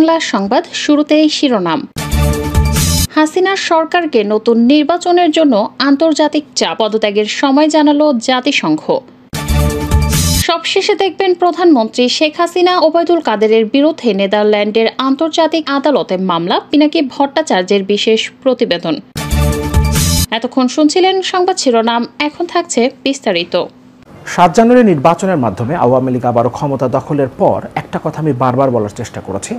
বাংলা সংবাদ শুরুতেই শিরোনাম। হাসিনার সরকারকে নতুন নির্বাচনের জন্য আন্তর্জাতিক চাপ, পদত্যাগের সময় জানালো জাতিসংঘ। সবশেষে দেখবেন প্রধানমন্ত্রী শেখ হাসিনা ওবায়দুল কাদেরের বিরুদ্ধে নেদারল্যান্ডের আন্তর্জাতিক আদালতে মামলা, পিনাকি ভট্টাচার্যের বিশেষ প্রতিবেদন। এতক্ষণ শুনছিলেন সংবাদ শিরোনাম, এখন থাকছে বিস্তারিত। ৭ জানুয়ারি নির্বাচনের মাধ্যমে আওয়ামী লীগ আবারও ক্ষমতা দখলের পর একটা কথা আমি বারবার বলার চেষ্টা করেছি,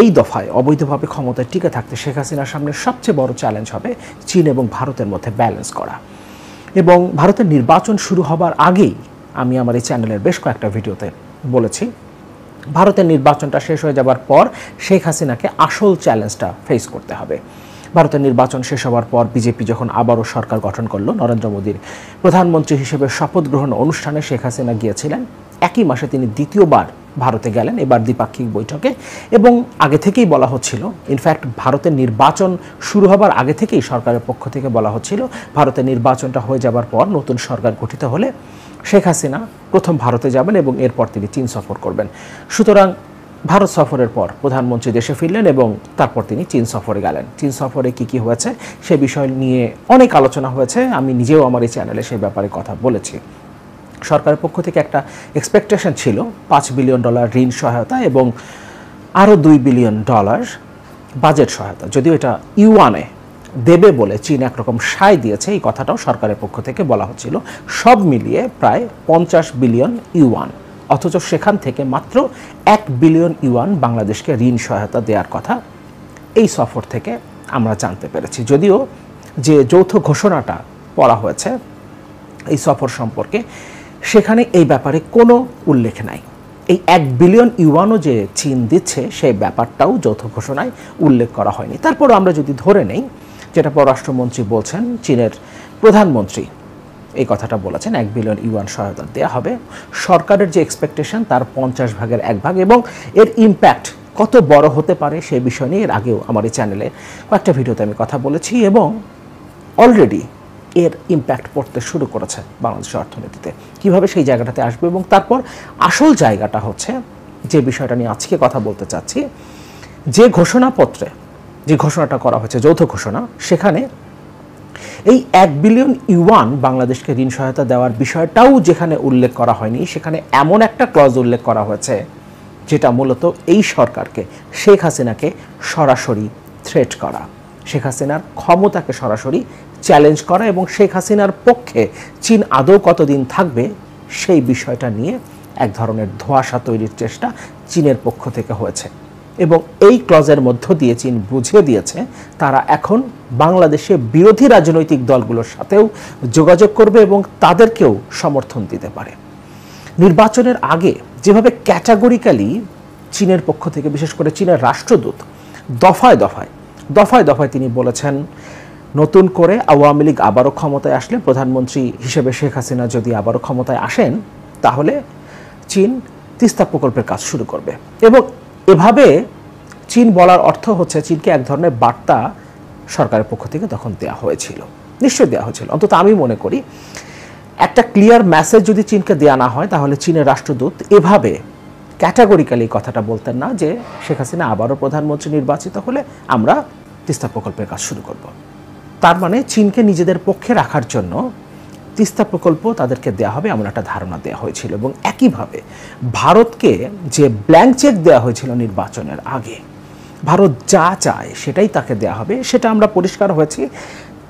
এই দফায় অবৈধভাবে ক্ষমতায় টিকে থাকতে শেখ হাসিনার সামনে সবচেয়ে বড় চ্যালেঞ্জ হবে চীন এবং ভারতের মধ্যে ব্যালেন্স করা। এবং ভারতের নির্বাচন শুরু হবার আগেই আমি আমার এই চ্যানেলের বেশ কয়েকটা ভিডিওতে বলেছি, ভারতের নির্বাচনটা শেষ হয়ে যাবার পর শেখ হাসিনাকে আসল চ্যালেঞ্জটা ফেস করতে হবে। ভারতের নির্বাচন শেষ হওয়ার পর বিজেপি যখন আবারও সরকার গঠন করলো, নরেন্দ্র মোদীর প্রধানমন্ত্রী হিসেবে শপথ গ্রহণ অনুষ্ঠানে শেখ হাসিনা গিয়েছিলেন। একই মাসে তিনি দ্বিতীয়বার ভারতে গেলেন, এবার দ্বিপাক্ষিক বৈঠকে। এবং আগে থেকেই বলা হচ্ছিল, ইনফ্যাক্ট ভারতের নির্বাচন শুরু হবার আগে থেকেই সরকারের পক্ষ থেকে বলা হচ্ছিল, ভারতের নির্বাচনটা হয়ে যাবার পর নতুন সরকার গঠিত হলে শেখ হাসিনা প্রথম ভারতে যাবেন এবং এরপর তিনি চীন সফর করবেন। সুতরাং ভারত সফরের পর প্রধানমন্ত্রী দেশে ফিরলেন এবং তারপর তিনি চীন সফরে গেলেন। চীন সফরে কি হয়েছে সে বিষয় নিয়ে অনেক আলোচনা হয়েছে, আমি নিজেও আমার এই চ্যানেলে সেই ব্যাপারে কথা বলেছি। সরকারের পক্ষ থেকে একটা এক্সপেকটেশন ছিল $5 বিলিয়ন ঋণ সহায়তা এবং আরও $2 বিলিয়ন বাজেট সহায়তা, যদিও এটা ইউয়ানে দেবে বলে চীন একরকম সায় দিয়েছে, এই কথাটাও সরকারের পক্ষ থেকে বলা হচ্ছিল। সব মিলিয়ে প্রায় 50 বিলিয়ন ইউয়ান, অথচ সেখান থেকে মাত্র 1 বিলিয়ন ইউয়ান বাংলাদেশকে ঋণ সহায়তা দেওয়ার কথা এই সফর থেকে আমরা জানতে পেরেছি। যদিও যে যৌথ ঘোষণাটা পড়া হয়েছে এই সফর সম্পর্কে, সেখানে এই ব্যাপারে কোনো উল্লেখ নাই। এই 1 বিলিয়ন ইউয়ানও যে চীন দিচ্ছে সেই ব্যাপারটাও যৌথ ঘোষণায় উল্লেখ করা হয়নি। তারপরও আমরা যদি ধরে নেই, যেটা পররাষ্ট্রমন্ত্রী বলছেন, চীনের প্রধানমন্ত্রী এই কথাটা বলেছেন, 1 বিলিয়ন ইউয়ান সহায়তা দেওয়া হবে। সরকারের যে এক্সপেকটেশন তার 50 ভাগের 1 ভাগ, এবং এর ইম্প্যাক্ট কত বড় হতে পারে সেই বিষয় নিয়ে এর আগেও আমার এই চ্যানেলে কয়েকটা ভিডিওতে আমি কথা বলেছি, এবং অলরেডি এর ইম্প্যাক্ট পড়তে শুরু করেছে বাংলাদেশের অর্থনীতিতে। কিভাবে সেই জায়গাটাতে আসবে, এবং তারপর আসল জায়গাটা হচ্ছে যে বিষয়টা নিয়ে আজকে কথা বলতে চাচ্ছি, যে ঘোষণাপত্রে যে ঘোষণাটা করা হয়েছে যৌথ ঘোষণা, সেখানে এই 1 বিলিয়ন ইউয়ান বাংলাদেশকে ঋণ সহায়তা দেওয়ার বিষয়টাও যেখানে উল্লেখ করা হয়নি, সেখানে এমন একটা ক্লজ উল্লেখ করা হয়েছে যেটা মূলত এই সরকারকে, শেখ হাসিনাকে সরাসরি থ্রেট করা, শেখ হাসিনার ক্ষমতাকে সরাসরি চ্যালেঞ্জ করা, এবং শেখ হাসিনার পক্ষে চীন আদৌ কতদিন থাকবে সেই বিষয়টা নিয়ে এক ধরনের ধোঁয়াশা তৈরির চেষ্টা চীনের পক্ষ থেকে হয়েছে। এবং এই ক্লজের মধ্য দিয়ে চীন বুঝিয়ে দিয়েছে তারা এখন বাংলাদেশে বিরোধী রাজনৈতিক দলগুলোর সাথেও যোগাযোগ করবে এবং তাদেরকেও সমর্থন দিতে পারে। নির্বাচনের আগে যেভাবে ক্যাটাগরিক্যালি চীনের পক্ষ থেকে, বিশেষ করে চীনের রাষ্ট্রদূত দফায় দফায় তিনি বলেছেন, নতুন করে আওয়ামী লীগ আবারও ক্ষমতায় আসলে, প্রধানমন্ত্রী হিসেবে শেখ হাসিনা যদি আবারও ক্ষমতায় আসেন, তাহলে চীন তিস্তা প্রকল্পের কাজ শুরু করবে। এবং এভাবে চীন বলার অর্থ হচ্ছে, চীনকে এক ধরনের বার্তা সরকারের পক্ষ থেকে তখন দেওয়া হয়েছিল, নিশ্চয়ই দেওয়া হয়েছিল। অন্তত আমি মনে করি একটা ক্লিয়ার মেসেজ যদি চীনকে দেওয়া না হয়, তাহলে চীনের রাষ্ট্রদূত এভাবে ক্যাটাগরিক্যালি কথাটা বলতেন না যে শেখ হাসিনা আবারও প্রধানমন্ত্রী নির্বাচিত হলে আমরা তিস্তা প্রকল্পের কাজ শুরু করব। তার মানে চীনকে নিজেদের পক্ষে রাখার জন্য তিস্তা প্রকল্প তাদেরকে দেওয়া হবে এমন একটা ধারণা দেওয়া হয়েছিল। এবং একইভাবে ভারতকে যে ব্ল্যাঙ্ক চেক দেওয়া হয়েছিল নির্বাচনের আগে, ভারত যা চায় সেটাই তাকে দেওয়া হবে, সেটা আমরা পরিষ্কার হয়েছি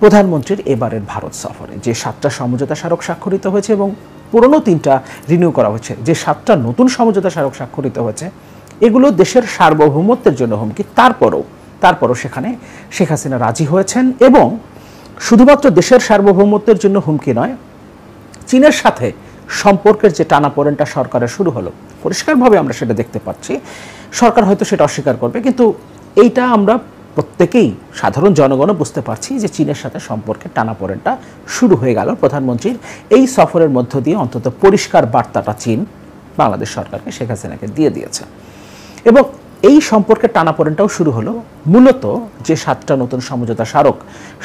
প্রধানমন্ত্রীর এবারের ভারত সফরে। যে 7টা সমঝোতা স্মারক স্বাক্ষরিত হয়েছে এবং পুরনো 3টা রিনিউ করা হয়েছে, যে 7টা নতুন সমঝোতা স্মারক স্বাক্ষরিত হয়েছে, এগুলো দেশের সার্বভৌমত্বের জন্য হুমকি। তারপরও সেখানে শেখ হাসিনা রাজি হয়েছেন, এবং শুধুমাত্র দেশের সার্বভৌমত্বের জন্য হুমকি নয়, চীনের সাথে সম্পর্কের যে টানাপোড়েনটা সরকারের শুরু হলো, পরিষ্কারভাবে আমরা সেটা দেখতে পাচ্ছি। সরকার হয়তো সেটা অস্বীকার করবে, কিন্তু এইটা আমরা প্রত্যেকেই, সাধারণ জনগণও বুঝতে পারছি যে চীনের সাথে সম্পর্কের টানাপোড়েনটা শুরু হয়ে গেল প্রধানমন্ত্রীর এই সফরের মধ্য দিয়ে। অন্তত পরিষ্কার বার্তাটা চীন বাংলাদেশ সরকারকে, শেখ হাসিনাকে দিয়ে দিয়েছে। এবং এই সম্পর্কের টানাপোড়েনটাও শুরু হলো মূলত যে 7টা নতুন সমঝোতা স্মারক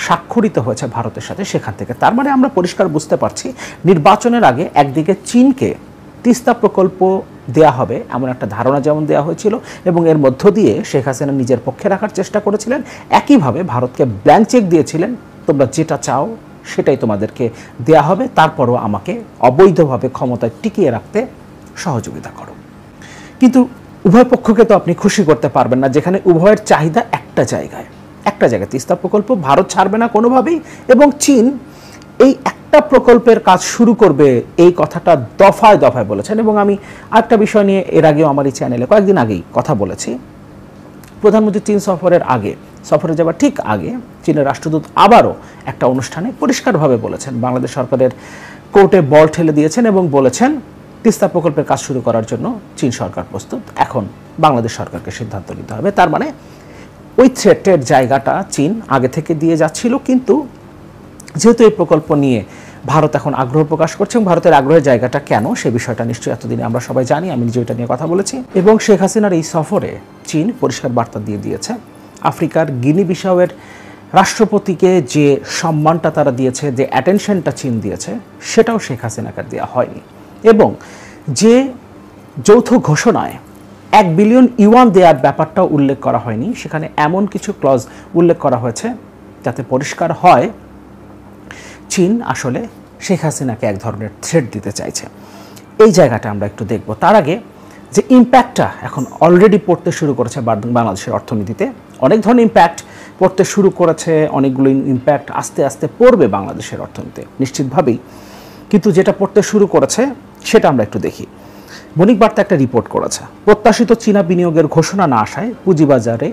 স্বাক্ষরিত হয়েছে ভারতের সাথে, সেখান থেকে। তার মানে আমরা পরিষ্কার বুঝতে পারছি, নির্বাচনের আগে একদিকে চীনকে তিস্তা প্রকল্প দেয়া হবে এমন একটা ধারণা যেমন দেওয়া হয়েছিল এবং এর মধ্য দিয়ে শেখ হাসিনা নিজের পক্ষে রাখার চেষ্টা করেছিলেন, একইভাবে ভারতকে ব্ল্যাঙ্ক চেক দিয়েছিলেন, তোমরা যেটা চাও সেটাই তোমাদেরকে দেয়া হবে, তারপরও আমাকে অবৈধভাবে ক্ষমতায় টিকিয়ে রাখতে সহযোগিতা করো। কিন্তু উভয় পক্ষকে তো আপনি খুশি করতে পারবেন না, যেখানে উভয়ের চাহিদা একটা জায়গায় তিস্তা প্রকল্প ভারত ছাড়বে না কোনোভাবেই, এবং চীন এই একটা প্রকল্পের কাজ শুরু করবে এই কথাটা দফায় দফায় বলেছেন। এবং আমি আরেকটা বিষয় নিয়ে এর আগেও আমার এই চ্যানেলে কয়েকদিন আগেই কথা বলেছি। প্রধানমন্ত্রী চীন সফরে যাবার ঠিক আগে চীনের রাষ্ট্রদূত আবারও একটা অনুষ্ঠানে পরিষ্কারভাবে বলেছেন, বাংলাদেশ সরকারের কোর্টে বল ঠেলে দিয়েছেন এবং বলেছেন তিস্তা প্রকল্পের কাজ শুরু করার জন্য চীন সরকার প্রস্তুত, এখন বাংলাদেশ সরকারকে সিদ্ধান্ত নিতে হবে। তার মানে ওই থ্রেটের জায়গাটা চীন আগে থেকে দিয়ে যাচ্ছিল, কিন্তু যেহেতু এই প্রকল্প নিয়ে ভারত এখন আগ্রহ প্রকাশ করছে এবং ভারতের আগ্রহের জায়গাটা কেন সে বিষয়টা নিশ্চয়ই এতদিনে আমরা সবাই জানি, আমি নিজে এটা নিয়ে কথা বলেছি। এবং শেখ হাসিনার এই সফরে চীন পরিষ্কার বার্তা দিয়ে দিয়েছে, আফ্রিকার গিনি বিসাউয়ের রাষ্ট্রপতিকে যে সম্মানটা তারা দিয়েছে, যে অ্যাটেনশনটা চীন দিয়েছে, সেটাও শেখ হাসিনাকে দেওয়া হয়নি। এবং যে যৌথ ঘোষণায় 1 বিলিয়ন ইউয়ান দেওয়ার ব্যাপারটাও উল্লেখ করা হয়নি, সেখানে এমন কিছু ক্লজ উল্লেখ করা হয়েছে যাতে পরিষ্কার হয় চীন আসলে শেখ হাসিনাকে এক ধরনের থ্রেট দিতে চাইছে। এই জায়গাটা আমরা একটু দেখব। তার আগে যে ইম্প্যাক্টটা এখন অলরেডি পড়তে শুরু করেছে বাংলাদেশের অর্থনীতিতে, অনেক ধরনের ইম্প্যাক্ট পড়তে শুরু করেছে, অনেকগুলো ইম্প্যাক্ট আস্তে আস্তে পড়বে বাংলাদেশের অর্থনীতিতে নিশ্চিতভাবেই, কিন্তু যেটা পড়তে শুরু করেছে সেটা আমরা একটু দেখি। বণিক বার্তা একটা রিপোর্ট করেছে, প্রত্যাশিত চীনা বিনিয়োগের ঘোষণা না আসায় পুঁজিবাজারে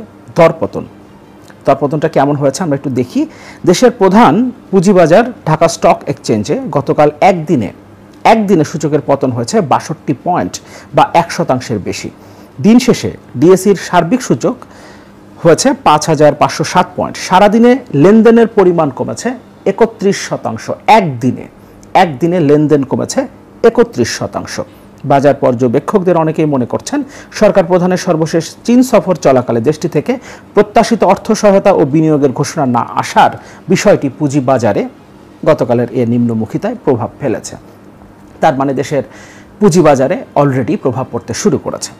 দরপতনটা কেমন হয়েছে আমরা একটু দেখি। দেশের প্রধান পুঁজিবাজার ঢাকা স্টক এক্সচেঞ্জে গতকাল একদিনে সূচকের পতন হয়েছে 62 পয়েন্ট বা 1% বেশি। দিন শেষে ডিএসইর সার্বিক সূচক হয়েছে 5507 পয়েন্ট। সারাদিনে লেনদেনের পরিমাণ কমেছে 31%। একদিনে লেনদেন কমেছে 31%। বাজার পর্যবেক্ষকদের অনেকেই মনে করছেন সরকার প্রধানের সর্বশেষ চীন সফর চলাকালে দেশটি থেকে প্রত্যাশিত অর্থ সহায়তা ও বিনিয়োগের ঘোষণা না আসার বিষয়টি পুঁজিবাজারে গতকালের এ নিম্নমুখিতায় প্রভাব ফেলেছে। তার মানে দেশের পুঁজিবাজারে অলরেডি প্রভাব পড়তে শুরু করেছে।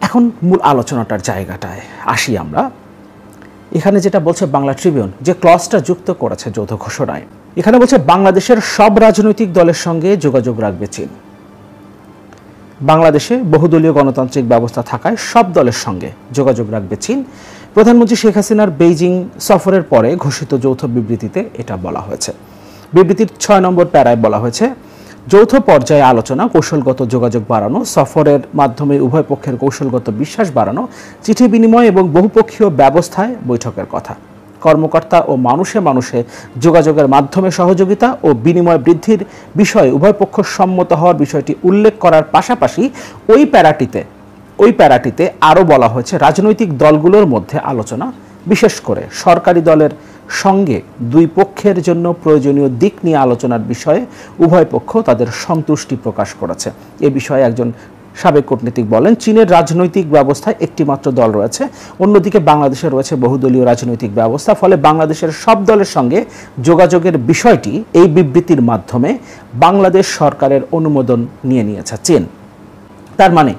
এখন মূল আলোচনাটার জায়গাটায় আসি আমরা। এখানে যেটা বলছে বাংলা ট্রিবিউন, যে ক্লজটা যুক্ত করেছে যৌথ ঘোষণায়, এখানে বলছে বাংলাদেশের সব রাজনৈতিক দলের সঙ্গে যোগাযোগ রাখবে চীন। বাংলাদেশে বহুদলীয় গণতান্ত্রিক ব্যবস্থা থাকায় সব দলের সঙ্গে যোগাযোগ রাখবে চীন। প্রধানমন্ত্রী শেখ হাসিনার বেইজিং সফরের পরে ঘোষিত যৌথ বিবৃতিতে এটা বলা হয়েছে। বিবৃতির 6 নম্বর প্যারায় বলা হয়েছে, যৌথ পর্যায়ে আলোচনা, কৌশলগত যোগাযোগ বাড়ানো, সফরের মাধ্যমে উভয় পক্ষের কৌশলগত বিশ্বাস বাড়ানো, চিঠি বিনিময় এবং বহুপক্ষীয় ব্যবস্থায় বৈঠকের কথা, কর্মকর্তা ও মানুষে যোগাযোগের মাধ্যমে সহযোগিতা ও বিনিময় বৃদ্ধির বিষয়ে উভয় পক্ষ সম্মত হওয়ার বিষয়টি উল্লেখ করার পাশাপাশি ওই প্যারাটিতে আরও বলা হয়েছে রাজনৈতিক দলগুলোর মধ্যে আলোচনা, বিশেষ করে সরকারি দলের সঙ্গে দুই পক্ষের জন্য প্রয়োজনীয় দিক নিয়ে আলোচনার বিষয়ে উভয় পক্ষ তাদের সন্তুষ্টি প্রকাশ করেছে। এ বিষয়ে একজন সাবেক কূটনীতিক বলেন, চীনের রাজনৈতিক ব্যবস্থায় একটি মাত্র দল রয়েছে, অন্যদিকে বাংলাদেশে রয়েছে বহুদলীয় রাজনৈতিক ব্যবস্থা, ফলে বাংলাদেশের সব দলের সঙ্গে যোগাযোগের বিষয়টি এই বিবৃতির মাধ্যমে বাংলাদেশ সরকারের অনুমোদন নিয়েছে চীন। তার মানে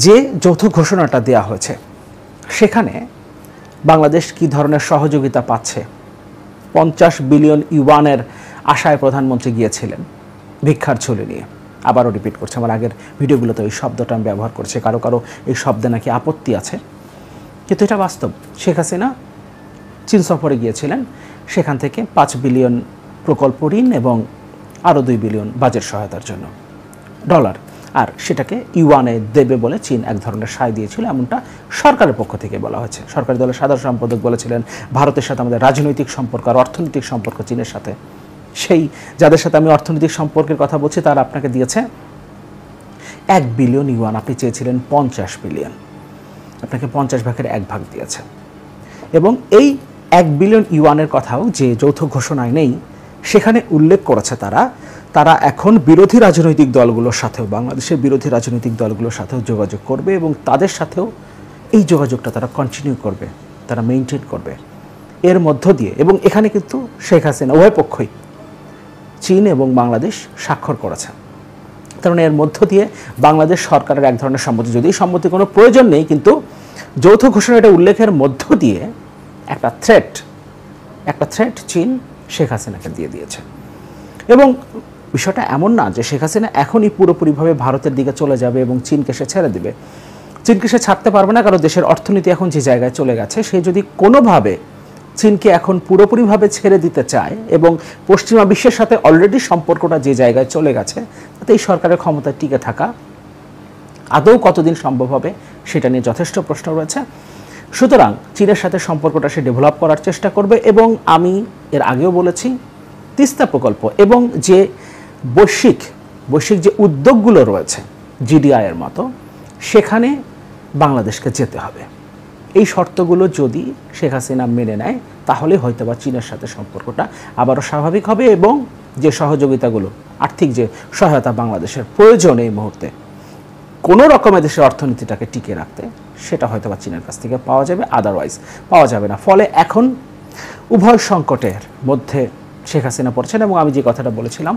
যে যৌথ ঘোষণাটা দেয়া হয়েছে সেখানে বাংলাদেশ কি ধরনের সহযোগিতা পাচ্ছে। 50 বিলিয়ন ইউয়ানের আশায় প্রধানমন্ত্রী গিয়েছিলেন ভিক্ষার ঝুলি নিয়ে। আবারও রিপিট করছে, আমার আগের ভিডিওগুলোতে ওই শব্দটা আমি ব্যবহার করছি, কারো এই শব্দে নাকি আপত্তি আছে, কিন্তু এটা বাস্তব। শেখ হাসিনা চীন সফরে গিয়েছিলেন, সেখান থেকে 5 বিলিয়ন প্রকল্প ঋণ এবং আরও 2 বিলিয়ন বাজেট সহায়তার জন্য ডলার, আর সেটাকে ইউয়ানে দেবে বলে চীন এক ধরনের সায় দিয়েছিল, এমনটা সরকারের পক্ষ থেকে বলা হয়েছে। সরকারি দলের সাধারণ সম্পাদক বলেছিলেন, ভারতের সাথে আমাদের রাজনৈতিক সম্পর্ক আর অর্থনৈতিক সম্পর্ক চীনের সাথে, সেই যাদের সাথে আমি অর্থনৈতিক সম্পর্কের কথা বলছি তারা আপনাকে দিয়েছে 1 বিলিয়ন ইউয়ান। আপনি চেয়েছিলেন 50 বিলিয়ন, আপনাকে 50 ভাগের 1 ভাগ দিয়েছে। এবং এই 1 বিলিয়ন ইউয়ানের কথাও যে যৌথ ঘোষণায় নেই, সেখানে উল্লেখ করেছে তারা এখন বিরোধী রাজনৈতিক দলগুলোর সাথেও, বাংলাদেশের বিরোধী রাজনৈতিক দলগুলোর সাথেও যোগাযোগ করবে এবং তাদের সাথেও এই যোগাযোগটা তারা কন্টিনিউ করবে, তারা মেনটেন করবে এর মধ্য দিয়ে। এবং এখানে কিন্তু শেখ হাসিনা উভয় পক্ষই, চীন এবং বাংলাদেশ, স্বাক্ষর করেছে। কারণ এর মধ্য দিয়ে বাংলাদেশ সরকারের এক ধরনের সম্মতি, যদি সম্মতি কোনো প্রয়োজন নেই, কিন্তু যৌথ ঘোষণা এটা উল্লেখের মধ্য দিয়ে একটা থ্রেট চীন শেখ হাসিনাকে দিয়ে দিয়েছে। এবং বিষয়টা এমন না যে শেখ হাসিনা এখনই পুরোপুরিভাবে ভারতের দিকে চলে যাবে এবং চীনকে সে ছেড়ে দেবে। চীনকে সে ছাড়তে পারবে না, কারণ দেশের অর্থনীতি এখন যে জায়গায় চলে গেছে, সে যদি কোনোভাবে চীনকে এখন পুরোপুরিভাবে ছেড়ে দিতে চায় এবং পশ্চিমা বিশ্বের সাথে অলরেডি সম্পর্কটা যে জায়গায় চলে গেছে, তাতে এই সরকারের ক্ষমতায় টিকে থাকা আদৌ কতদিন সম্ভব হবে সেটা নিয়ে যথেষ্ট প্রশ্ন রয়েছে। সুতরাং চীনের সাথে সম্পর্কটা সে ডেভেলপ করার চেষ্টা করবে। এবং আমি এর আগেও বলেছি, তিস্তা প্রকল্প এবং যে বৈশ্বিক যে উদ্যোগগুলো রয়েছে জিডিআই এর মতো, সেখানে বাংলাদেশকে যেতে হবে। এই শর্তগুলো যদি শেখ হাসিনা মেনে নেয়, তাহলে হয়তোবা চীনের সাথে সম্পর্কটা আবারও স্বাভাবিক হবে এবং যে সহযোগিতাগুলো, আর্থিক যে সহায়তা বাংলাদেশের প্রয়োজন এই মুহূর্তে কোনো রকমে দেশের অর্থনীতিটাকে টিকিয়ে রাখতে, সেটা হয়তোবা চীনের কাছ থেকে পাওয়া যাবে, আদারওয়াইজ পাওয়া যাবে না। ফলে এখন উভয় সংকটের মধ্যে শেখ হাসিনা পড়ছেন। এবং আমি যে কথাটা বলেছিলাম,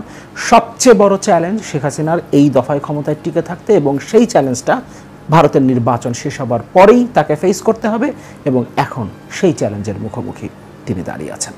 সবচেয়ে বড় চ্যালেঞ্জ শেখ হাসিনার এই দফায় ক্ষমতায় টিকে থাকতে, এবং সেই চ্যালেঞ্জটা ভারতের নির্বাচন শেষ হবার পরেই তাকে ফেস করতে হবে, এবং এখন সেই চ্যালেঞ্জের মুখোমুখি তিনি দাঁড়িয়ে আছেন।